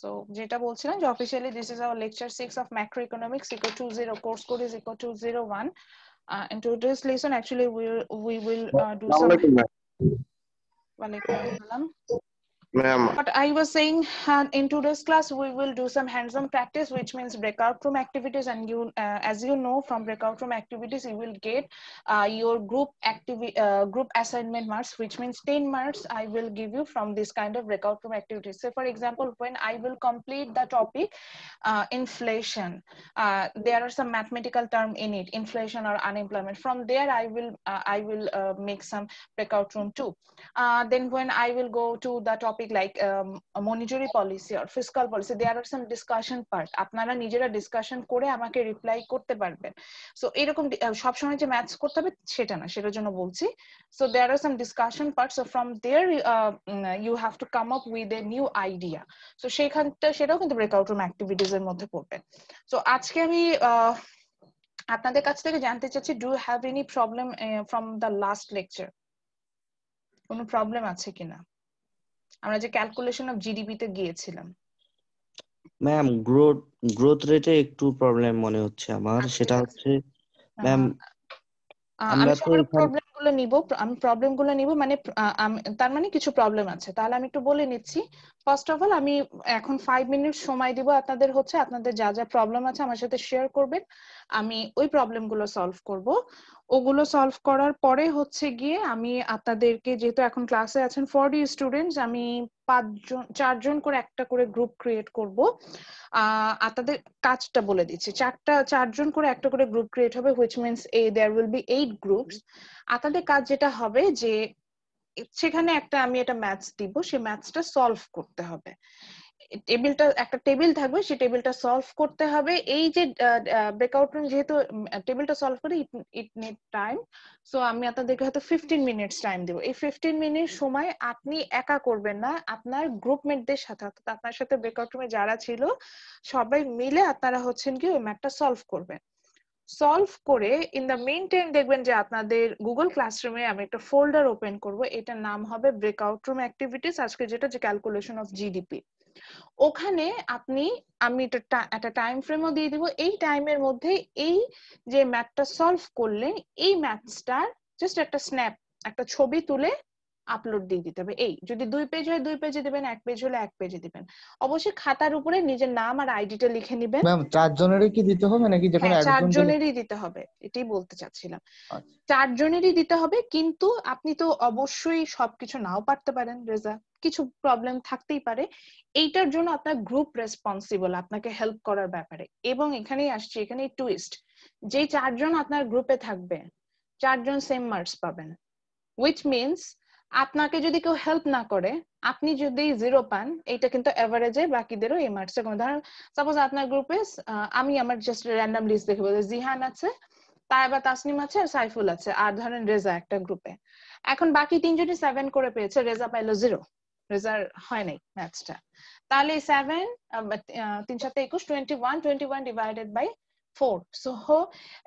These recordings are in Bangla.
So যেটা বলছিলাম যে officially this is our lecture 6 of macroeconomics equal to 0, course code is equal to 01. In today's lesson actually we will do some. Walaikum assalam. Ma'am, But I was saying in today's class we will do some hands-on practice, which means breakout room activities, and you as you know from breakout room activities you will get your group assignment marks, which means 10 marks I will give you from this kind of breakout room activities. So for example, when I will complete the topic inflation, there are some mathematical term in it, inflation or unemployment. From there I will make some breakout room too. Then when I will go to the topic like a monetary policy or fiscal policy, there are some discussion part. আপনারা নিজেরা discussion করে আমাকে reply করতে পারবেন। So এরকম সব সময় যে ম্যাথস করতে হবে সেটা না, সেটার জন্য বলছি। So there are some discussion parts. So from there you have to come up with a new idea. So সেটাও কিন্তু breakout room activities এর মধ্যে পড়বে। So আজকে আমি আপনাদের কাছ থেকে জানতে চাচ্ছি, do you have any problem from the last lecture? কোনো প্রবলেম আছে কিনা? আমরা যে ক্যালকুলেশন অফ জিডিপি তে গিয়েছিলাম। ম্যাম গ্রোথ রেটে একটু প্রবলেম মনে হচ্ছে আমার, সেটা হচ্ছে ম্যাম আমি সবার প্রবলেমগুলো নিব মানে তার মানে কিছু প্রবলেম আছে, তাহলে আমি একটু বলে নিচ্ছি। ফার্স্ট অফ অল আমি এখন 5 মিনিট সময় দিব আপনাদের, হচ্ছে আপনাদের যা যা প্রবলেম আছে আমার সাথে শেয়ার করবেন, আমি ওই প্রবলেমগুলো সলভ করব। ওগুলো সলভ করার পরে হচ্ছে গিয়ে আমি আপনাদেরকে, যেহেতু এখন ক্লাসে আছেন 40 স্টুডেন্টস, আমি 4জন করে একটা করে গ্রুপ ক্রিয়েট করব। আপনাদের কাজটা বলে দিচ্ছি, 4জন করে একটা করে গ্রুপ ক্রিয়েট হবে, which means there will be 8 groups. আপনাদের কাজ যেটা হবে যে সেখানে আমি একটা ম্যাথস দিব, সেই ম্যাথসটা সলভ করতে হবে। একটা টেবিল থাকবে, সেই টেবিলটা সলভ করতে হবে। এই যে ব্রেকআউট রুম যেহেতু টেবিলটা সলভ করে ইট নিড টাইম, সো আমি আপনাদেরকে হয়তো 15 মিনিটস টাইম দেব। এই 15 মিনিট সময় আপনি একা করবেন না, আপনার গ্রুপমেটদের সাথে, অর্থাৎ আপনার সাথে ব্রেকআউট রুমে যারা ছিল সবাই মিলে আপনারা হচ্ছেন কি ওই ম্যাথটা সলভ করবেন। সলভ করে ইন দ্য মেইন টাইম দেখবেন যে আপনাদের গুগল ক্লাসরুমে আমি একটা ফোল্ডার ওপেন করব, এটার নাম হবে ব্রেকআউট রুম অ্যাক্টিভিটিস, আজকে যেটা যে ক্যালকুলেশন অফ জিডিপি। ওখানে আমি একটা টাইম ফ্রেমও দিয়ে দিব। এই টাইমের মধ্যে এই যে ম্যাথটা সলভ করলেন, এই ম্যাথসটার জাস্ট একটা স্ন্যাপ, একটা ছবি তুলে আপলোড দিয়ে দিতে হবে। এই যদি 2 পেজ হয় 2 পেজে দিবেন, 1 পেজ হলে 1 পেজে দিবেন। অবশ্যই খাতার উপরে নিজের নাম আর আইডিটা লিখে নেবেন। ম্যাম 4 জনেরই কি দিতে হবে নাকি যে কোনো একজন? 4 জনেরই দিতে হবে, এটাই বলতে চাচ্ছিলাম। 4 জনেরই দিতে হবে, কিন্তু আপনি তো অবশ্যই সবকিছু নাও পারতে পারেন রেজা, কিছু প্রবলেম থাকতেই পারে। এইটার জন্য আপনার গ্রুপ রেসপন্সিবল আপনাকে হেল্প করার ব্যাপারে। এবং এখানেই আসছে, এখানেই টুইস্ট, যে 4 জন আপনার গ্রুপে থাকবে 4 জন সেম মার্কস পাবেন, which means আপনাকে যদি কেউ হেল্প না করে, আপনি যদি 0 পান, এটা কিন্তু এভারেজে বাকিদেরও এই মার্কসটা কোনো, ধরেন সাপোজ আপনার গ্রুপে আমি আমার জাস্ট র্যান্ডম লিস্ট দেখে বলছি জিহান আছে, তাইবা তাসনিম আছে, আর সাইফুল আছে, আর ধরেন রেজা একটা গ্রুপে। এখন বাকি 3 জনই 7 করে পেয়েছে, রেজা পাইলো 0, রেজার হয় নাই ম্যাথসটা। তাহলে 7 3 7 21 21 ডিভাইডেড বাই 4, সো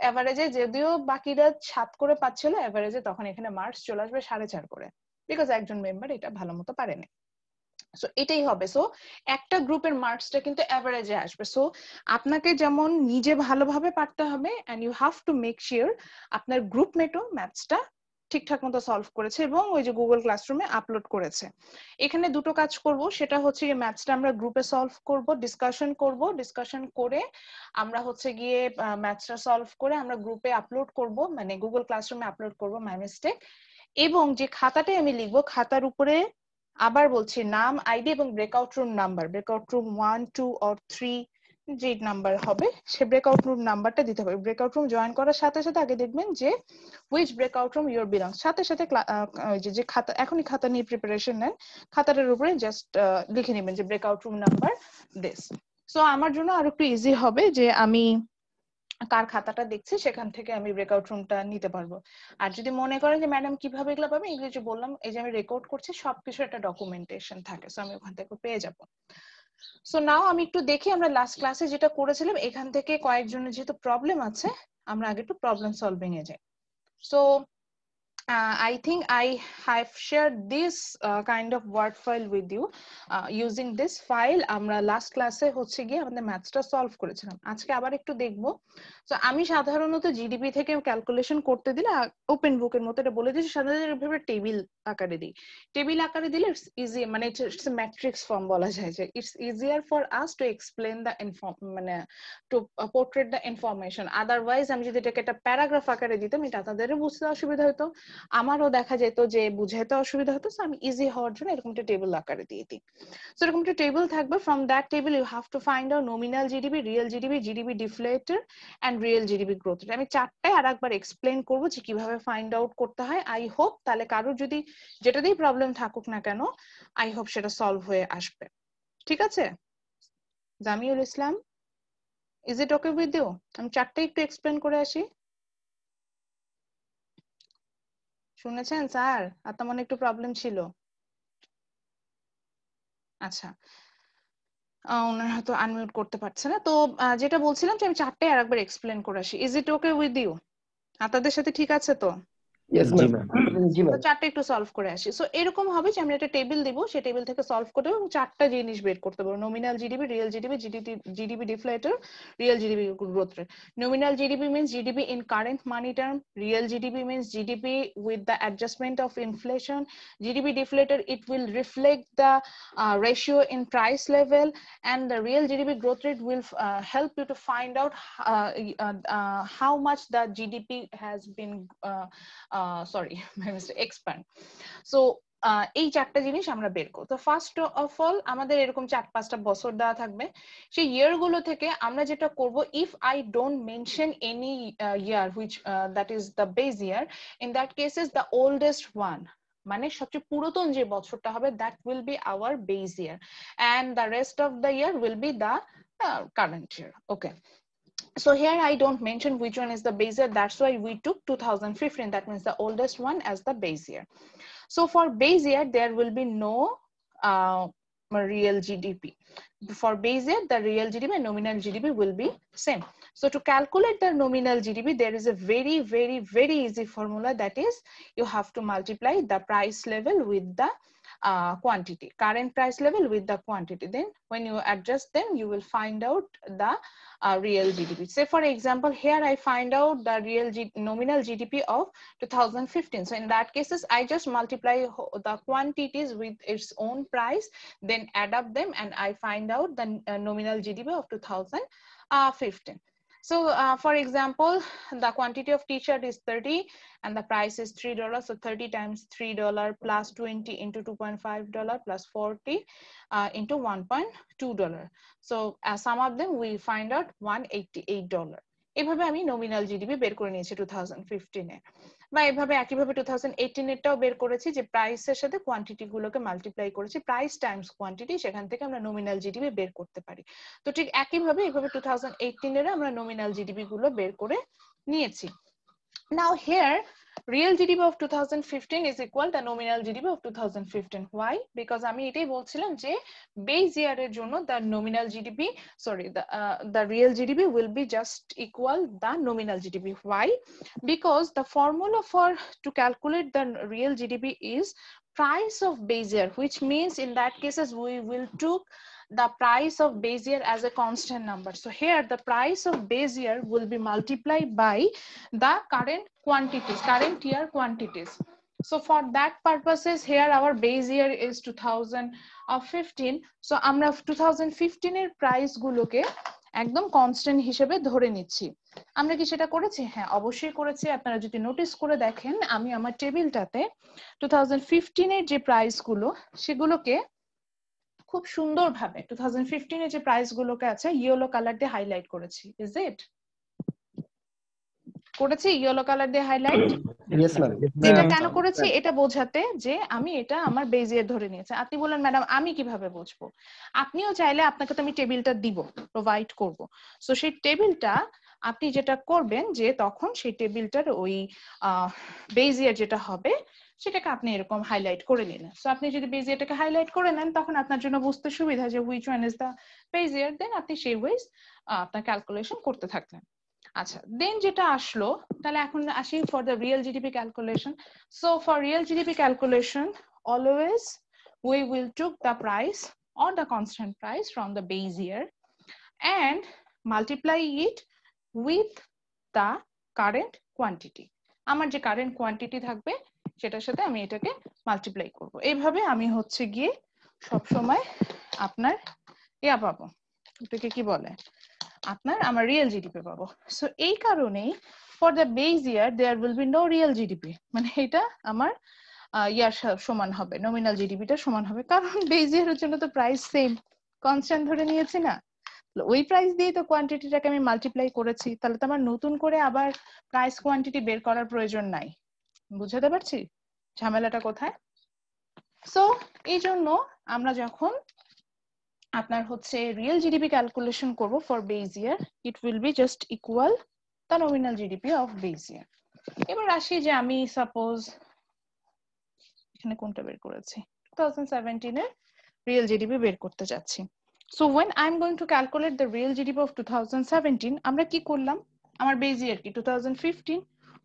এভারেজে যদিও বাকিরা 7 করে পাচ্ছিল, এভারেজে তখন এখানে মার্কস চলে আসবে 4.5 করে, বিকজ একজন মেম্বার এটা ভালো মতো পারেনি। সো এটাই হবে। সো একটা গ্রুপের মার্কসটা কিন্তু এভারেজে আসবে। সো আপনাকে যেমন নিজে ভালোভাবে পারতে হবে, and you have to make sure আপনার গ্রুপমেটও ম্যাথসটা ঠিকঠাক মতো সলভ করেছে এবং ওই যে গুগল ক্লাসরুমে আপলোড করেছে। এখানে দুটো কাজ করব, সেটা হচ্ছে এই ম্যাথসটা আমরা গ্রুপে সলভ করব, ডিসকাশন করব, ডিসকাশন করে আমরা হচ্ছে গিয়ে ম্যাথসটা সলভ করে আমরা গ্রুপে আপলোড করব, মানে গুগল ক্লাসরুমে আপলোড করব মাই মিস্টেক। এবং যে খাতাটাই আমি লিখবো, খাতার উপরে আবার বলছি নাম, আইডি এবং breakout room number, breakout room 1 2 or 3 যে নাম্বার হবে সে ব্রেকআউট রুম নাম্বারটা দিতে হবে। ব্রেকআউট রুম জয়েন করার সাথে সাথে আগে দেখবেন যে which breakout room you belong, সাথে সাথে যে খাতা, এখনই খাতা নিয়ে প্রিপারেশন নেন, খাতাটার উপরে জাস্ট লিখে নেবেন যে breakout room number this. So আমার জন্য আরো একটু ইজি হবে যে আমি কার খাতাটা দেখছি সেখান থেকে আমি ব্রেকআউট রুমটা নিতে পারবো। আর যদি মনে করেন যে ম্যাডাম কিভাবে এগুলো পাবে, এগুলো যে বললাম, এই যে আমি রেকর্ড করছি সবকিছু একটা ডকুমেন্টেশন থাকে, সো আমি ওখান থেকে পেয়ে যাবো। সো নাও আমি একটু দেখি আমরা লাস্ট ক্লাসে যেটা করেছিলাম, এখান থেকে কয়েকজনের যেহেতু প্রবলেম আছে, আমরা আগে একটু প্রবলেম সলভিং এ যাই। So I think I have shared this kind of word file with you. Using this file আমরা লাস্ট ক্লাসে হচ্ছে গিয়ে আমাদের ম্যাথসটা সলভ করেছিলাম। আজকে আবার একটু দেখবো। তো আমি সাধারণত জিডিপি থেকে ক্যালকুলেশন করতে দিলে ওপেন বুকের মতো এটা বলে দিয়েছি, সাধারণত এভাবে টেবিল আকারে দিই। টেবিল আকারে দিলে ইটস ইজি, মানে ইটস ম্যাট্রিক্স ফর্ম বলা যায়, যে it's easier for us to explain the মানে to portrait the information. Otherwise আমি যদি এটাকে একটা প্যারাগ্রাফ আকারে দিতাম এটা তাদেরও বুঝতে অসুবিধা হতো, আমারও দেখা যেত যে বুঝাইতে অসুবিধা হতো। সো আমি ইজি হওয়ার জন্য এরকম একটা টেবিল আকারে দিয়ে দিই। সো এরকম একটা টেবিল থাকবে। From that table you have to find out nominal GDP, real GDP, GDP deflator and real GDP growth rate. আমি চারটায় আর একবার এক্সপ্লেন করবো যে কিভাবে ফাইন্ড আউট করতে হয়। আই হোপ তাহলে কারোর যদি যেটাতেই প্রবলেম থাকুক না কেন, আই হোপ সেটা সলভ হয়ে আসবে। ঠিক আছে Jamiul Islam, is it okay with you? আমি চারটায় একটু এক্সপ্লেন করে আসি। শুনেছেন স্যার? আপনার মনে একটু প্রবলেম ছিল। আচ্ছা, ওনার হয়তো আনমিউট করতে পারছে না। তো যেটা বলছিলাম যে আমি চারটায় আরেকবার এক্সপ্লেন করে আসি। Is it okay with you? আপনাদের সাথে ঠিক আছে তো? ইয়েস জি ম্যাম। ম্যাম। জি তো ম্যাম। চারটা একটু সলভ করে আসি। সো এরকম হবে যে আমরা একটা টেবিল দিব, সেই টেবিল থেকে সলভ করতে হবে এবং চারটা জিনিস বের করতে পারবো: nominal GDP, real GDP, GDP deflator, real GDP growth rate. Nominal GDP means GDP in current money term. Real GDP means GDP with the adjustment of inflation. GDP deflator, it will reflect the ratio in price level, and the real GDP growth rate will help you to find out how much the GDP has been sorry my mistake, expand. So এই চারটা জিনিস আমরা বের করব। তো ফার্স্ট অফ অল আমাদের এরকম 4-5টা বছর দেওয়া থাকবে। সেই ইয়ার গুলো থেকে আমরা যেটা করব, if I don't mention any year which that is the base year, in that case is the oldest one, মানে সবচেয়ে পুরাতন যে বছরটা হবে that will be our base year, and the rest of the year will be the current year. Okay, so here I don't mention which one is the base year, that's why we took 2015, that means the oldest one, as the base year. So for base year there will be no real GDP. For base year the real GDP and nominal GDP will be same. So to calculate the nominal GDP there is a very easy formula, that is you have to multiply the price level with the quantity, current price level with the quantity. Then when you adjust them you will find out the real GDP. Say for example here I find out the nominal GDP of 2015. So in that cases I just multiply the quantities with its own price, then add up them, and I find out the nominal GDP of 2015. So for example the quantity of t-shirt is 30 and the price is $3. So 30 times $3 plus 20 into $2.5 plus 40 into $1.2. So sum of them we find out $188. এভাবে আমি নোমিনাল জিডিপি বের করে নিয়েছি 2015 এ, বা এভাবে একইভাবে 2018 এরটাও বের করেছি, যে প্রাইসের সাথে কোয়ান্টিটি গুলোকে মাল্টিপ্লাই করেছি, প্রাইস টাইমস কোয়ান্টিটি, সেখান থেকে আমরা নোমিনাল জিডিপি বের করতে পারি। তো ঠিক একইভাবে এইভাবে 2018 এর আমরা নোমিনাল জিডিপি গুলো বের করে নিয়েছি। Now here real GDP of 2015 is equal to nominal GDP of 2015. Why? Because আমি এটাই বলছিলাম যে base year এর জন্য the nominal GDP, sorry, the real GDP will be just equal the nominal GDP. Why? Because the formula for to calculate the real GDP is price of base year, which means in that cases we will took the price of base year as a constant number. So here the price of base year will be multiplied by the current quantities, current year quantities. So for that purposes here our base year is 2015. So আমরা 2015 এর প্রাইস গুলোকে একদম কনস্ট্যান্ট হিসেবে ধরে নিচ্ছি। আমরা কি সেটা করেছি? হ্যাঁ অবশ্যই করেছি। আপনারা যদি নোটিস করে দেখেন আমি আমার টেবিলটাতে 2015 এর যে প্রাইস গুলো সেগুলোকে খুব সুন্দরভাবে 2015 এর যে প্রাইস গুলোকে আছে ইয়েলো কালার দিয়ে হাইলাইট করেছি। Is it? করেছি ইয়েলো কালার দিয়ে হাইলাইট? Yes ma'am. এটা কেন করেছি? এটা বোঝাতে যে আমি এটা আমার বেজ ইয়ার ধরে নিয়েছি। আপনি বলেন ম্যাডাম আমি কিভাবে বুঝবো? আপনিও চাইলে আপনাকে তো আমি টেবিলটা দিব, প্রোভাইড করব। সো সেই টেবিলটা আপনি যেটা করবেন যে তখন সেই টেবিলটার ওই বেজ ইয়ার যেটা হবে সেটাকে আপনি এরকম হাইলাইট করে নিলেন। সো আপনি যদি বেজ ইয়ারটাকে হাইলাইট করে নেন তখন আপনার জন্য বুঝতে সুবিধা যে which one is the base year, then আপনি সেই ওয়েজ আপনার ক্যালকুলেশন করতে থাকলেন। আচ্ছা, দেন যেটা আসলো, তাহলে এখন আসি for the real GDP calculation. So for real GDP calculation always we will took the price or the constant price from the base year and multiply it with the current quantity. আমার যে কারেন্ট কোয়ান্টিটি থাকবে সেটার সাথে আমি এটাকে মাল্টিপ্লাই করব। এইভাবে আমি হচ্ছে গিয়ে সব সময় আপনার ইয়া পাবো, এটাকে কি বলে, আপনার আমার রিয়েল জিডিপি পাবো। সো এই কারণেই for the base year there will be no real GDP, মানে এটা আমার ইয়ার সমান হবে, নমিনাল জিডিপিটা সমান হবে, কারণ বেস ইয়ারের জন্য তো প্রাইস সেম কনস্ট্যান্ট ধরে নিয়েছি না, ওই প্রাইস দিয়ে তো কোয়ান্টিটিটাকে আমি মাল্টিপ্লাই করেছি, তাহলে তো আমার নতুন করে আবার প্রাইস কোয়ান্টিটি বের করার প্রয়োজন নাই। বুঝাতে পারছি ঝামেলাটা কোথায়? সো এই জন্য আমরা যখন আপনার হচ্ছে রিয়েল জিডিপি ক্যালকুলেশন করব for base year, it will be just equal the nominal GDP of base year. এবার আসি যে আমি সাপোজ এখানে কোনটা বের করেছি, 2017 এর রিয়েল জিডিপি বের করতে যাচ্ছি। So when I'm going to calculate the real GDP of 2017, আমরা কি করলাম, আমার বেস ইয়ার কি 2015,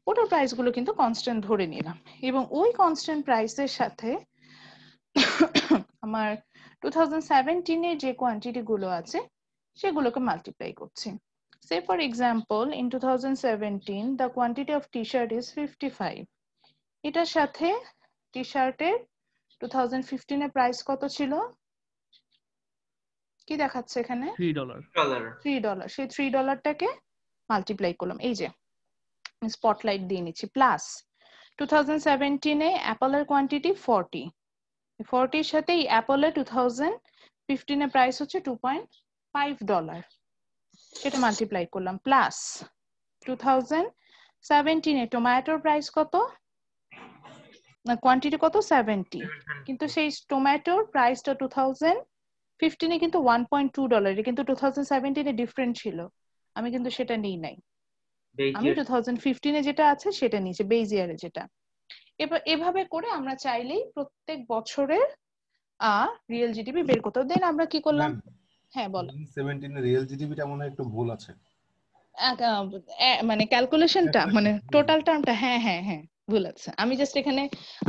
ওটার প্রাইস গুলো কিন্তু কনস্ট্যান্ট ধরে নিলাম এবং ওই কনস্ট্যান্ট প্রাইসের সাথে আমার 2017 এর যে কোয়ান্টিটি গুলো আছে সেগুলোকে মাল্টিপ্লাই করছি। Say for example, in 2017 the quantity of t-shirt is 55, এটার সাথে টি-শার্টের 2015 এর প্রাইস কত ছিল, কি দেখাচ্ছে এখানে, $3। সেই $3টাকে মাল্টিপ্লাই করলাম, এই যে স্পটলাইট দিয়ে নিচ্ছি, প্লাস 2017 এ অ্যাপলের কোয়ান্টিটি 40, 40 এর সাথে এই অ্যাপলের 2015 এর প্রাইস হচ্ছে $2.5, সেটা মাল্টিপ্লাই করলাম, প্লাস 2017 এ টমেটোর প্রাইস কত, কোয়ান্টিটি কত 70, কিন্তু সেই টমেটোর প্রাইসটা 2015 এ কিন্তু $1.2, কিন্তু 2017 এ ডিফারেন্ট ছিল, আমি কিন্তু সেটা নিই নাই, আমি 2015 এ যেটা আছে সেটা নিয়েছি, বেস ইয়ারে যেটা। এবার এভাবে করে আমরা চাইলেই প্রত্যেক বছরের রিয়েল জিডিপি বের করতে। দেন আমরা কি করলাম, হ্যাঁ বলো, 2017 এর রিয়েল জিডিপিটা মনে হয় একটু ভুল আছে, মানে ক্যালকুলেশনটা, মানে টোটাল টার্মটা, হ্যাঁ হ্যাঁ হ্যাঁ ভুল আছে, আমি জাস্ট এখানে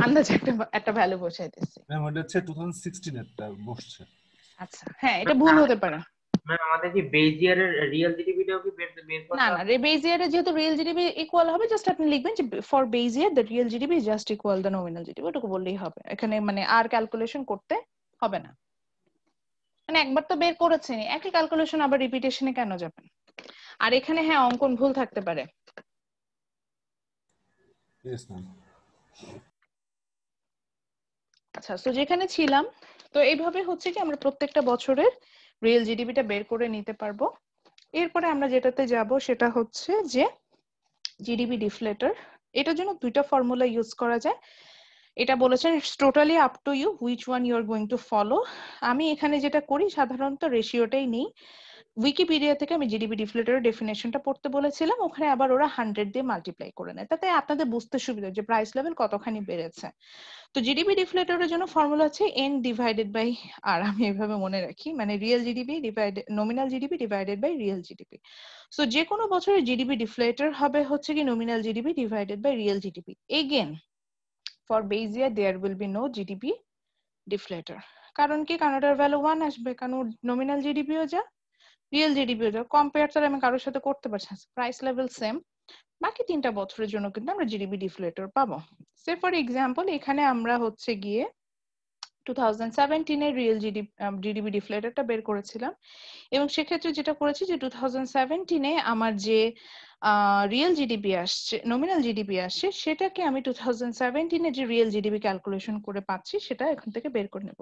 আন্দাজে একটা ভ্যালু বসাইতেছি, মানে হচ্ছে 2016 এরটা বসছে। আচ্ছা হ্যাঁ এটা ভুল হতে পারে। ম্যাম আমাদের কি বেস ইয়ারের রিয়েল জিডিপিটাও কি বের করতে না না, বেস ইয়ারে যেহেতু রিয়েল জিডিপি ইকুয়াল হবে, জাস্ট আপনি লিখবেন যে for base year the real GDP is just equal the nominal GDP, ওটুকু বললেই হবে, এখানে মানে আর ক্যালকুলেশন করতে হবে না, মানে একবার তো বের করেছেন, একই ক্যালকুলেশন আবার রিপিটেশনে কেন যাবেন। আর এখানে হ্যাঁ অঙ্কন ভুল থাকতে পারে। আচ্ছা, তো যেখানে ছিলাম, তো এইভাবে হচ্ছে কি আমরা প্রত্যেকটা বছরের রিয়েল জিডিপিটা বের করে নিতে পারবো। এরপরে আমরা যেটাতে যাব সেটা হচ্ছে যে জিডিপি ডিফলেটর। এটার জন্য দুইটা ফর্মুলা ইউজ করা যায়, এটা বলেছেন it's totally up to you which one you are going to follow. আমি এখানে যেটা করি সাধারণত রেশিওটাই নেই, উইকিপিডিয়া থেকে আমি জিডিপি ডিফলেটরের ডেফিনেশনটা পড়তে বলেছিলাম, ওখানে আবার ওরা 100 দিয়ে মাল্টিপ্লাই করে নেয়, তাতে আপনাদের বুঝতে সুবিধা যে প্রাইস লেভেল কতখানি বেড়েছে। তো জিডিপি ডিফলেটরের জন্য ফর্মুলা আছে n ডিভাইডেড বাই r, আমি এভাবে মনে রাখি, মানে real GDP divided nominal GDP divided by real GDP. So যে কোনো বছরে জিডিপি ডিফলেটর হবে হচ্ছে কি nominal GDP divided by real GDP. Again for base year there will be no GDP deflator, কারণ কি, কারণ ওটার ভ্যালু 1 আসবে, কারণ নমিনাল জিডিপিও যা রিয়েল জিডিপিও যা, কম্পেয়ার তো আমি কারোর সাথে করতে পারছি না, প্রাইস লেভেল সেম, বাকি 3টা বছরের জন্য কিন্তু আমরা জিডিপি ডিফলেটর পাবো। সে ফর এক্সাম্পল এখানে আমরা হচ্ছে গিয়ে 2017 এর রিয়েল জিডিপি ডিফলেটরটা বের করেছিলাম, এবং সেক্ষেত্রে যেটা করেছি যে 2017 এ আমার যে রিয়েল জিডিপি আসছে, নমিনাল জিডিপি আসছে, সেটাকে আমি 2017 এ যে রিয়েল জিডিপি ক্যালকুলেশন করে পাচ্ছি সেটা এখান থেকে বের করে নেব,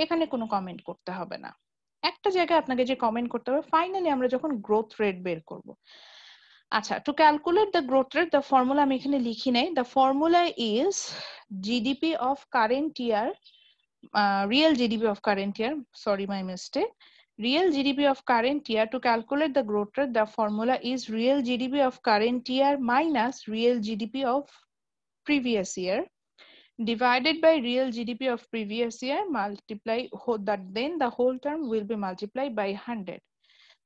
এখানে কোনো কমেন্ট করতে হবে না। একটা জায়গায় আপনাকে যে কমেন্ট করতে হবে ফাইনালি আমরা যখন গ্রোথ রেট বের করব। আচ্ছা, to calculate the growth rate, the formula আমি এখানে লিখি নাই, the formula is GDP of current year, real GDP of current year, sorry my mistake, real GDP of current year. To calculate the growth rate, the formula is real GDP of current year minus real GDP of previous year divided by real GDP of previous year, multiply that, then the whole term will be multiplied by 100.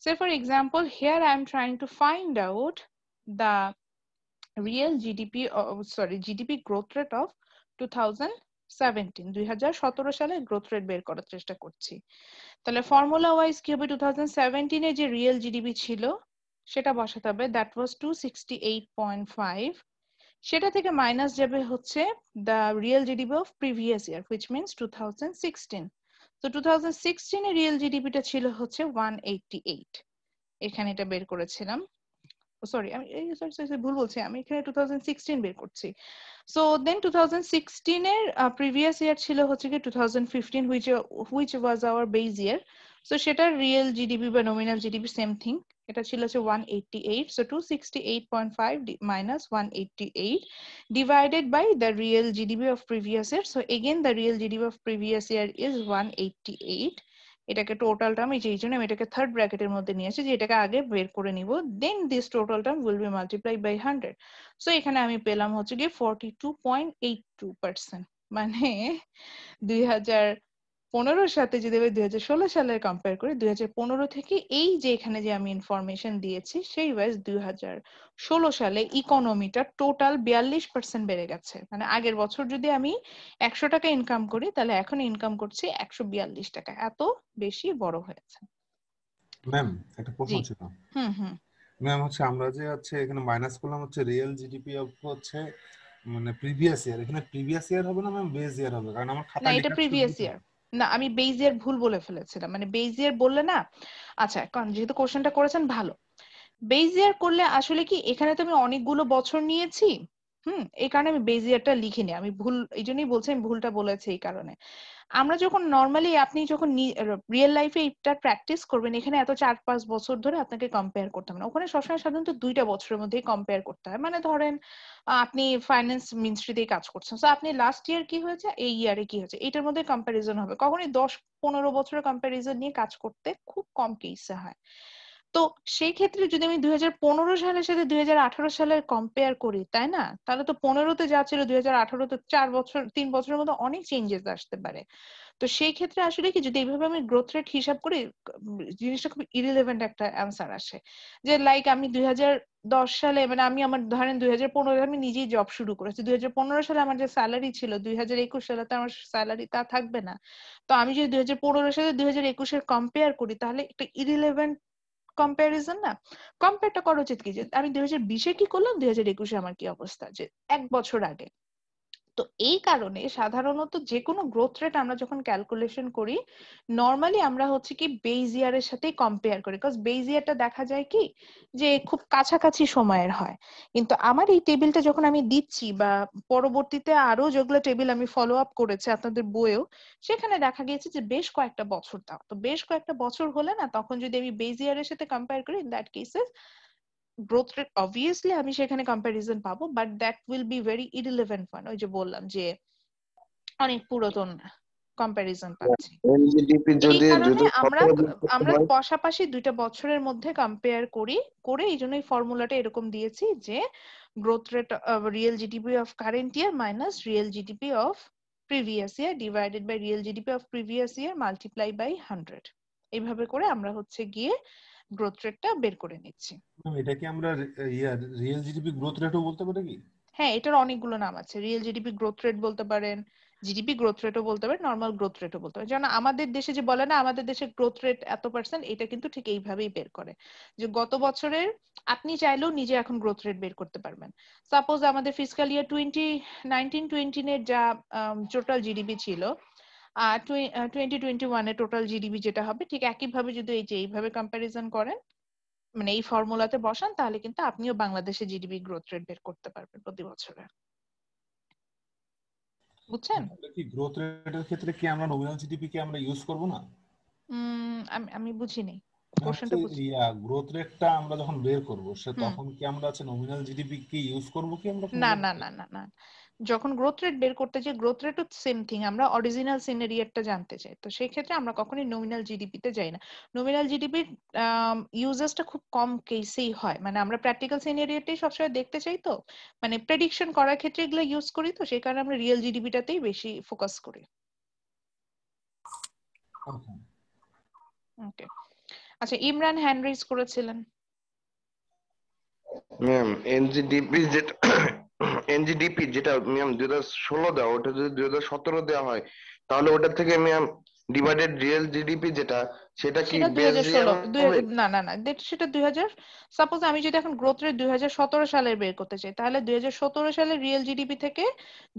Say for example, here I am trying to find out the real GDP growth rate of 2017 সালের গ্রোথ রেট বের করার চেষ্টা করছি। তাহলে ফর্মুলা ওয়াইজ কি হবে, 2017 এ যে রিয়েল জিডিপি ছিল সেটা বসাতে হবে, দ্যাট ওয়াজ 268.5, সেটা থেকে মাইনাস যাবে হচ্ছে the real GDP of previous year, which means 2016। তো 2016 এ রিয়েল জিডিপিটা ছিল হচ্ছে 188, এখানে এটা বের করেছিলাম। সরি আমি ভুল বলছি, আমি এখানে 2016 বের করছি। সো দেন 2016 এর প্রিভিয়াস ইয়ার ছিল হচ্ছে কি 2015, which was our base year. So সেটার রিয়েল জিডিপি বা নমিনাল জিডিপি সেম থিং, এটা ছিল হচ্ছে 188, so 268.5 minus 188 divided by the real GDP of previous year. So again the real GDP of previous year is 188, এটাকে টোটাল টার্ম, এই জন্য আমি এটাকে থার্ড ব্র্যাকেটের মধ্যে নিয়ে আসি যে এটাকে আগে বের করে নিব, then this total term will be multiply by 100। So এখানে আমি পেলাম হচ্ছে গিয়ে 42.82%, মানে 2015 সাথে যদি আমি 2016 সালের কম্পেয়ার করি, 2015 থেকে এই যে এখানে যে আমি ইনফরমেশন দিয়েছি সেই ওয়াইজ 2016 সালে ইকোনমিটা টোটাল 42% বেড়ে গেছে। মানে আগের বছর যদি আমি 100 টাকা ইনকাম করি তাহলে এখন ইনকাম করছি 142 টাকা, এত বেশি বড় হয়েছে। ম্যাম একটা প্রশ্ন জি। ছিল। হুম। ম্যাম হচ্ছে আমরা যে হচ্ছে এখানে মাইনাস করলাম হচ্ছে রিয়েল জিডিপি অফ হচ্ছে মানে প্রিভিয়াস ইয়ার, এখানে প্রিভিয়াস ইয়ার হবে না ম্যাম, বেস ইয়ার হবে? কারণ আমার না, খাতায় এটা লেখা ছিল প্রিভিয়াস ইয়ার না, আমি বেজ ইয়ার ভুল বলে ফেলেছিলাম, মানে বেজ ইয়ার বললে না। আচ্ছা, কারণ যেহেতু কোশ্চেনটা করেছেন ভালো, বেজ ইয়ার করলে আসলে কি এখানে তো আমি অনেকগুলো বছর নিয়েছি, এই কারণে আমি বেজ ইয়ারটা লিখিনি, আমি ভুল এই জন্যই বলছি, আমি ভুলটা বলেছি এই কারণে। আমরা যখন নর্মালি আপনি যখন রিয়েল লাইফে এটা প্র্যাকটিস করবেন, এখানে এত 4-5 বছর ধরে আপনাকে কম্পেয়ার করতে হবে না, ওখানে সবসময় সাধারণত 2টা বছরের মধ্যেই কম্পেয়ার করতে হয়। মানে ধরেন আপনি ফাইন্যান্স মিনিস্ট্রিতেই কাজ করছেন, তো আপনি লাস্ট ইয়ার কি হয়েছে, এই ইয়ারে কি হয়েছে, এটার মধ্যে কম্প্যারিজন হবে। কখনোই 10-15 বছরের কম্প্যারিজন নিয়ে কাজ করতে খুব কম কেসে হয়। তো সেই ক্ষেত্রে যদি আমি 2015 সালের সাথে 2018 সালের কম্পেয়ার করি, তাই না, তাহলে তো 15তে যা ছিল 2018তে 3 বছরের মধ্যে অনেক চেঞ্জেস আসতে পারে। তো সেই ক্ষেত্রে আসলে কি যদি এইভাবে আমি গ্রোথ রেট হিসাব করি, জিনিসটা খুব ইরিলেভেন্ট একটা অ্যান্সার আসে। যে লাইক আমি 2010 সালে, মানে আমি আমার ধরেন 2015 আমি নিজেই জব শুরু করেছি, 2015 সালে আমার যে স্যালারি ছিল 2021 সালে তো আমার স্যালারি তা থাকবে না। তো আমি যদি 2015 সালে 2021 এর কম্পেয়ার করি তাহলে একটা ইরিলেভেন্ট কম্পারিজন না। কম্পেয়ারটা করা উচিত কি, যে আমি 2020-এ কি করলাম, 2021-এ আমার কি অবস্থা, যে 1 বছর আগে। তো এই কারণে সাধারণত যে কোনো গ্রোথ রেট আমরা যখন ক্যালকুলেশন করি, নর্মালি আমরা হচ্ছে কি বেজ ইয়ারের সাথে কম্পেয়ার করি, বিকজ বেজ ইয়ারটা দেখা যায় কি যে খুব কাছাকাছি সময়ের হয়। কিন্তু আমার এই টেবিলটা যখন আমি দিচ্ছি বা পরবর্তীতে আরো যেগুলো টেবিল আমি ফলো আপ করেছি আপনাদের বইয়েও, সেখানে দেখা গিয়েছে যে বেশ কয়েকটা বছর দাও, তো বেশ কয়েকটা বছর হলে না, তখন যদি আমি বেজ ইয়ারের সাথে কম্পেয়ার করি, ইন দ্যাট কেসে গ্রোথ রেট অবভিয়াসলি আমি সেখানে কম্প্যারিজন পাবো, but that will be very irrelevant one. ওই যে বললাম যে অনেক পুরাতন কম্প্যারিজন পাচ্ছি। এলজিডিপি এই যদি কারণে আমরা 2017 আমরা হয়, পাশাপাশি 2টা বছরের মধ্যে কম্পেয়ার করি, করে এই জন্যই ফর্মুলাটা এরকম দিয়েছি যে growth rate real GDP of current year minus real GDP of previous year divided by real GDP of previous year multiply by 100। এইভাবে করে আমরা হচ্ছে গিয়ে গ্রোথ রেটটা বের করে নিচ্ছি। ম্যাম এটা কি আমরা রিয়েল জিডিপি গ্রোথ রেটও বলতে পারি কি? হ্যাঁ, এটার অনেকগুলো নাম আছে, রিয়েল জিডিপি গ্রোথ রেট বলতে পারেন, জিডিপি গ্রোথ রেটও বলতে পারেন, নর্মাল গ্রোথ রেটও বলতে পারেন। যেমন আমাদের দেশে যে বলে না আমাদের দেশে গ্রোথ রেট এত পার্সেন্ট, এটা কিন্তু ঠিক এইভাবেই বের করে, যে গত বছরের আপনি চাইলেও নিজে এখন গ্রোথ রেট বের করতে পারবেন। সাপোজ আমাদের ফিসক্যাল ইয়ার 2019-20 এর যা টোটাল জিডিপি ছিল, 2021 এর টোটাল জিডিপি যেটা হবে, ঠিক একইভাবে যদি এই যে এইভাবে কম্প্যারিজন করেন, মানে এই ফর্মুলাতে বসান, তাহলে কিন্তু আপনিও বাংলাদেশের জিডিপি গ্রোথ রেট বের করতে পারবেন প্রতি বছরে। বুঝছেন? কি গ্রোথ রেটের ক্ষেত্রে কি আমরা নমিনাল জিডিপি কি আমরা ইউজ করব না? আমি বুঝিনি হচ্ছে কোশ্চেনটা, বুঝি। গ্রোথ রেটটা আমরা যখন বের করব সে তখন কি আমরা আছে নমিনাল জিডিপি কি ইউজ করব কি আমরা না formula না তে? না না না, যখন গ্রোথ রেট বের করতে চাই, গ্রোথ রেটও সেম থিং, আমরা অরিজিনাল সিনারিওটা জানতে চাই, তো সেই ক্ষেত্রে আমরা কখনোই নমিনাল জিডিপি তে যাই না। নমিনাল জিডিপির ইউজেসটা খুব কম কেসেই হয়, মানে আমরা প্র্যাকটিক্যাল সিনারিওটাই সবসময় দেখতে চাই, তো মানে প্রেডিকশন করার ক্ষেত্রে এগুলো ইউজ করি, তো সেই কারণে আমরা রিয়েল জিডিপিটাতেই বেশি ফোকাস করি। Okay. ওকে, আচ্ছা, ইমরান হ্যান্ড রেজ করেছিলেন। ম্যাম এনজিডিপি যেটা ম্যাম 2016 দেওয়া, ওটা যদি 2017 দেওয়া হয় তাহলে ওটা থেকে ম্যাম ডিভাইডেড রিয়েল জিডিপি যেটা, সেটা কি সেটা বেস ইয়ার 2016 হবে? না না না, সেটা 2000। সাপোজ আমি যদি এখন গ্রোথ রেট 2017 সালের বের করতে চাই, তাহলে 2017 সালের রিয়েল জিডিপি থেকে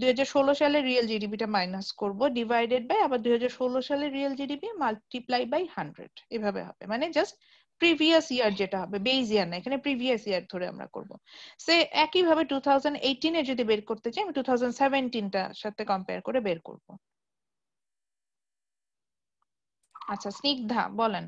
2016 সালের রিয়েল জিডিপিটা মাইনাস করব, ডিভাইডেড বাই আবার 2016 সালের রিয়েল জিডিপি মাল্টিপ্লাই বাই 100, এভাবে হবে। মানে জাস্ট প্রিভিয়াস ইয়ার যেটা হবে, বেস ইয়ার না, এখানে প্রিভিয়াস ইয়ার ধরে আমরা করব। সে একই ভাবে 2018 এ যদি বের করতে চাই, আমি 2017টার সাথে কম্পেয়ার করে বের করব। আচ্ছা, স্নিগ্ধা বলেন।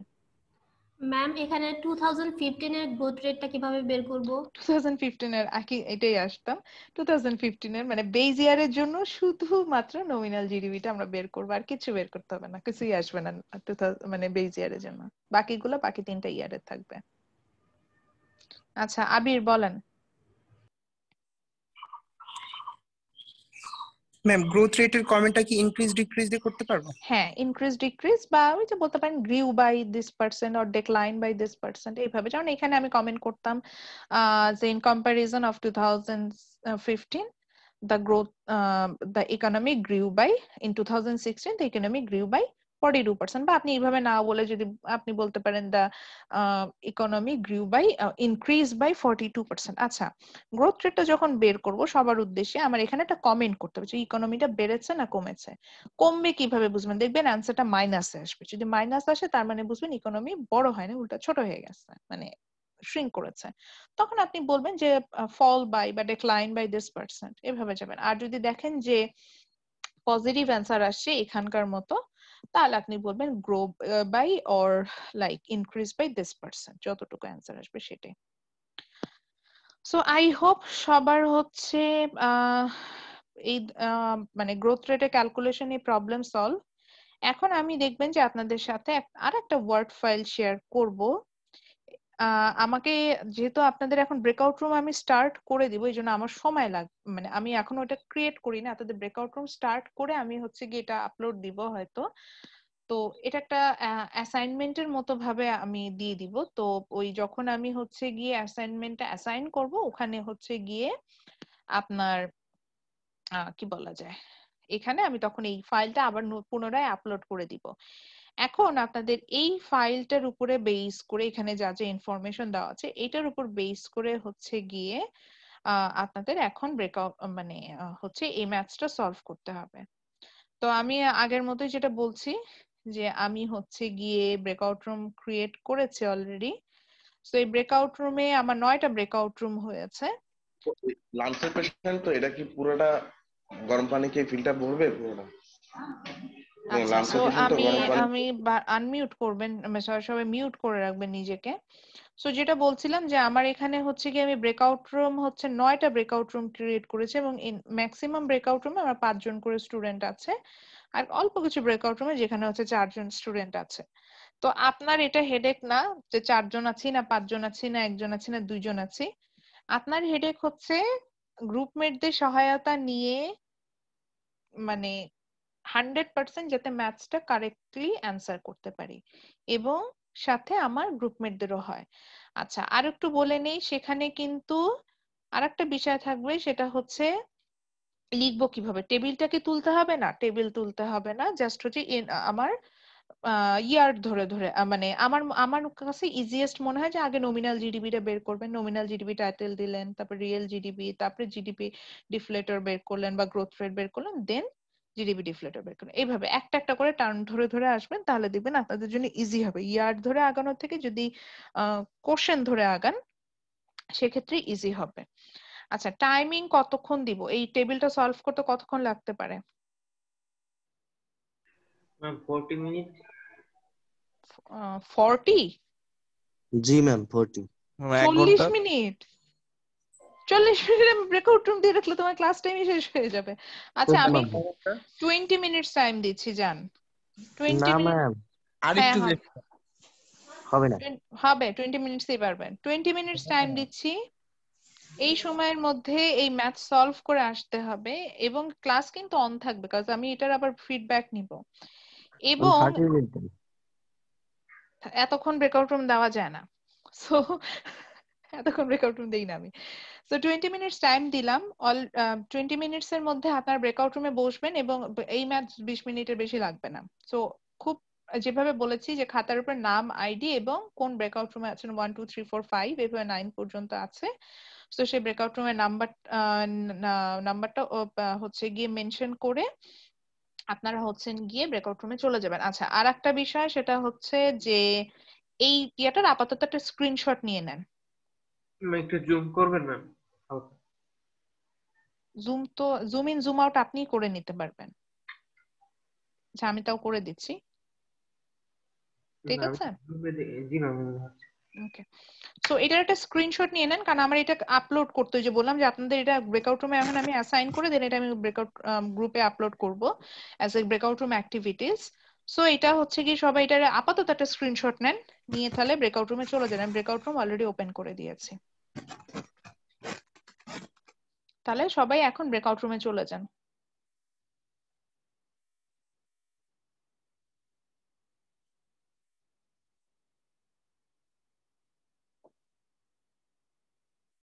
ম্যাম এখানে 2015 এর গ্রোথ রেটটা কিভাবে বের করব? 2015 এর এটাই আসতাম। 2015 এর মানে বেজ ইয়ারের জন্য শুধুমাত্র নমিনাল জিডিপিটা আমরা বের করব, আর কিছু বের করতে হবে না, কিছুই আসবে না 2000 মানে বেজ ইয়ারের জন্য। বাকিগুলো বাকি 3টা ইয়ারের থাকবে। আচ্ছা, আবির বলেন। ম্যাম গ্রোথ রেটের কমেন্টটা কি ইনক্রিজ ডিক্রিজ দিয়ে করতে পারবো? হ্যাঁ, ইনক্রিজ ডিক্রিজ, বা ওই যে বলতে পারেন grew by this percent or decline by this percent, এইভাবে। যেমন এখানে আমি কমেন্ট করতাম যে in comparison of 2015 the growth the economy grew by, in 2016 the economy grew by 42%, বা আপনি এইভাবে না বলে যদি আপনি বলতে পারেন the economy grew by increased by 42%। আচ্ছা, গ্রোথ রেটটা যখন বের করব সবার উদ্দেশ্যে আমার এখানে একটা কমেন্ট করতে হবে যে ইকোনমিটা বেড়েছে না কমেছে। কমবে কিভাবে বুঝবেন? দেখবেন অ্যান্সারটা মাইনাসে আসবে। যদি মাইনাস আসে তার মানে বুঝবেন ইকোনমি বড় হয়নি, উল্টা ছোট হয়ে গেছে, মানে শ্রিঙ্ক করেছে। তখন আপনি বলবেন যে ফল বাই বা ডিক্লাইন বাই দিস পার্সেন্ট, এভাবে যাবেন। আর যদি দেখেন যে পজিটিভ অ্যান্সার আসছে এখানকার মতো, তাহলে আপনি বলবেন grow by or like increase by this percent, যতটুকু অ্যান্সার আসবে সেটাই। সো আই হোপ সবার হচ্ছে এই মানে গ্রোথ রেটে ক্যালকুলেশন এই প্রবলেম সলভ। এখন আমি দেখবেন যে আপনাদের সাথে আর একটা ওয়ার্ড ফাইল শেয়ার করব। আমাকে যেহেতু আপনাদের এখন ব্রেকআউট রুম আমি স্টার্ট করে দিব, এই জন্য আমার সময় লাগবে, মানে আমি এখন ওটা ক্রিয়েট করি না, আপনাদের ব্রেকআউট রুম স্টার্ট করে আমি হচ্ছে গিয়ে এটা আপলোড দিব হয়তো। তো এটা একটা অ্যাসাইনমেন্টের মতো ভাবে আমি দিয়ে দিব। তো ওই যখন আমি হচ্ছে গিয়ে অ্যাসাইনমেন্টটা অ্যাসাইন করব, ওখানে হচ্ছে গিয়ে আপনার কি বলা যায়, এখানে আমি তখন এই ফাইলটা আবার পুনরায় আপলোড করে দিব। এখন আপনাদের এই ফাইলটার উপরে বেস করে এখানে যা যা ইনফরমেশন দেওয়া আছে এটার উপর বেস করে হচ্ছে গিয়ে আপনাদের এখন ব্রেকআউট মানে হচ্ছে এই ম্যাথসটা সলভ করতে হবে। তো আমি আগের মতোই যেটা বলছি যে আমি হচ্ছে গিয়ে ব্রেকআউট রুম ক্রিয়েট করেছি অলরেডি। তো এই ব্রেকআউট রুমে আমার 9টা ব্রেকআউট রুম হয়েছে। লাঞ্চের পেশেন্ট তো এটা কি পুরোটা গরম পানি কি ফিল্টার ভরবে পুরোটা? আচ্ছা, লাঞ্চের তো পেশেন্ট তো গরম পানি। আমি আনমিউট করবেন, সবাই মিউট করে রাখবেন নিজেকে। সো যেটা বলছিলাম যে আমার এখানে হচ্ছে কি আমি ব্রেকআউট রুম হচ্ছে 9টা ব্রেকআউট রুম ক্রিয়েট করেছি, এবং ম্যাক্সিমাম ব্রেকআউট রুমে আমার 5 জন করে স্টুডেন্ট আছে, আর অল্প কিছু ব্রেকআউট রুমে যেখানে হচ্ছে 4 জন স্টুডেন্ট আছে। তো আপনার এটা হেডেক না যে 4 জন আছি না 5 জন আছি না 1 জন আছি না 2 জন আছি। আপনার হেডেক হচ্ছে গ্রুপমেটদের সহায়তা নিয়ে মানে 100% যাতে ম্যাথসটা কারেক্টলি অ্যান্সার করতে পারি, এবং সাথে আমার গ্রুপমেটদেরও হয়। আচ্ছা, আর একটু বলে নেই, সেখানে কিন্তু আরেকটা বিষয় থাকবে, সেটা হচ্ছে লিখবো কিভাবে। টেবিলটাকে তুলতে হবে না, টেবিল তুলতে হবে না, জাস্ট হচ্ছে আমার ইয়ার ধরে ধরে মানে আমার আমার কাছে ইজিয়েস্ট মনে হয় যে আগে নমিনাল জিডিপিটা বের করবেন, নমিনাল জিডিপি টাইটেল দিলেন, তারপর রিয়েল জিডিপি, তারপরে জিডিপি ডিফ্লেটর বের করলেন বা গ্রোথ রেট বের করলেন, দেন জিডিপি ডিফ্লেটর বের করলেন। এইভাবে একটা একটা করে টার্ম ধরে ধরে আসবেন, তাহলে দেখবেন আপনাদের জন্য ইজি হবে। ইয়ার ধরে আগানোর থেকে যদি কোশ্চেন ধরে আগান সেক্ষেত্রে ইজি হবে। আচ্ছা, টাইমিং কতক্ষণ দিব? এই টেবিলটা সলভ করতে কতক্ষণ লাগতে পারে? 40 মিনিট। 40? জি ma'am 40। 40 minute? 40 minute breakout room দিয়ে রাখলে তোমার ক্লাস টাইম শেষ হয়ে যাবে। আচ্ছা, আমি 20 মিনিটস টাইম দিচ্ছি, জান। 20 না মিনিট। ম্যাম হ্যাঁ, হবে না। হবে 20 মিনিটসই পারবেন। 20 মিনিটস টাইম দিচ্ছি। এই সময়ের মধ্যে এই ম্যাথ সলভ করে আসতে হবে, এবং ক্লাস কিন্তু অন থাকবে, কারণ আমি এটার আবার ফিডব্যাক নিব। এবং এতক্ষণ ব্রেকআউট রুম দেওয়া যায় না, সো এতক্ষণ ব্রেকআউট রুম দেই না আমি। সো 20 মিনিটস টাইম দিলাম, 20 মিনিটস এর মধ্যে আপনার ব্রেকআউট রুমে বসবেন এবং এই ম্যাচ 20 মিনিটের বেশি লাগবে না। সো খুব যেভাবে বলেছি যে খাতার উপর নাম, আইডি এবং কোন ব্রেকআউট রুমে আছেন, 1 2 3 4 5 এভাবে 9 পর্যন্ত আছে। সো সেই ব্রেকআউট রুমের নাম্বারটা হচ্ছে গিয়ে মেনশন করে আপনারা হচ্ছেন গিয়ে ব্রেকআউট রুমে চলে যাবেন। আচ্ছা, আর একটা বিষয় সেটা হচ্ছে যে এই ইয়াটার আপাতত একটা স্ক্রিনশট নিয়ে নেন। একটু জুম করবেন ma'am? Zoom in zoom out আপনি করে নিতে পারবেন। আচ্ছা, আমি তাও করে দিচ্ছি, ঠিক আছে? জি ম্যাম। ওকে, সো এটার একটা স্ক্রিনশট নিয়ে নেন, কারণ আমার এটা আপলোড করতে, যে বললাম যে আপনাদের এটা ব্রেকআউট রুমে এখন আমি অ্যাসাইন করে দেন, এটা আমি ব্রেকআউট গ্রুপে আপলোড করব as a breakout room activities. So এটা হচ্ছে কি সবাই এটার আপাতত একটা স্ক্রিনশট নেন, নিয়ে তাহলে ব্রেকআউট রুমে চলে যান। আমি ব্রেকআউট রুম অলরেডি ওপেন করে দিয়েছি, তাহলে সবাই এখন ব্রেকআউট রুমে চলে যান।